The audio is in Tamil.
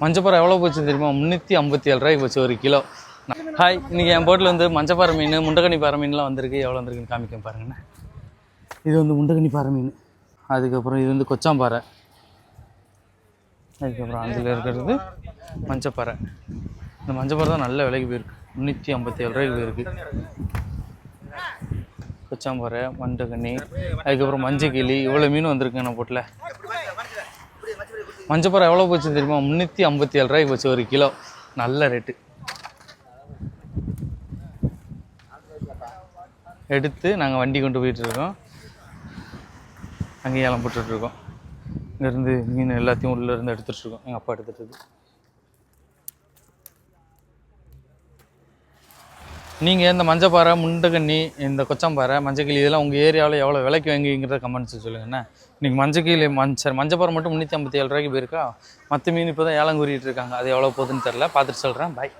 மஞ்சப்பாறை எவ்வளோ போச்சு தெரியுமா? 357 ரூபாய்க்கு போச்சு ஒரு கிலோ. ஹாய், இன்றைக்கி என் போட்டில் வந்து மஞ்சப்பாறை மீன், முண்டகனி பாறை மீன்லாம் வந்திருக்கு. எவ்வளோ வந்திருக்குன்னு காமிக்க பாருங்கண்ணே. இது வந்து முண்டகனி பாறை மீன். அதுக்கப்புறம் இது வந்து கொச்சாம்பாறை. அதுக்கப்புறம் அதில் இருக்கிறது மஞ்சப்பாறை. இந்த மஞ்சப்பாறை தான் நல்ல விலைக்கு போயிருக்கு. 357 ரூபாய்க்கு போயிருக்கு. கொச்சாம்பாறை, மண்டகனி, அதுக்கப்புறம் மஞ்சக்கிளி, இவ்வளோ மீன் வந்திருக்கு நம்ம போட்டில். மஞ்சப்பாறை எவ்வளோ போச்சு தெரியுமா? 357 ரூபாய்க்கு போச்சு ஒரு கிலோ. நல்ல ரேட்டு. எடுத்து நாங்கள் வண்டி கொண்டு போயிட்டுருக்கோம். அங்கேயே ஏலம் போட்டுட்ருக்கோம். இங்கேருந்து மீன் எல்லாத்தையும் உள்ளேருந்து எடுத்துகிட்ருக்கோம். எங்கள் அப்பா எடுத்துகிட்டு. நீங்கள் இந்த மஞ்சப்பாறை, முண்டகண்ணி, இந்த கொச்சாம்பாறை, மஞ்சக்கிளி இதெல்லாம் உங்கள் ஏரியாவில் எவ்வளோ விலைக்கு வாங்கிங்கிறத கமெண்ட்ஸ் சொல்லுங்கண்ணே. இன்றைக்கி மஞ்சக்கிளி மஞ்சப்பாறை மட்டும் 357 ரூபாய்க்கு போயிருக்கா. மற்ற மீன் இப்போ தான் ஏலம் கூறிட்டு இருக்காங்க. அது எவ்வளோ போகுதுன்னு தெரில. பார்த்துட்டு சொல்கிறேன். பாய்.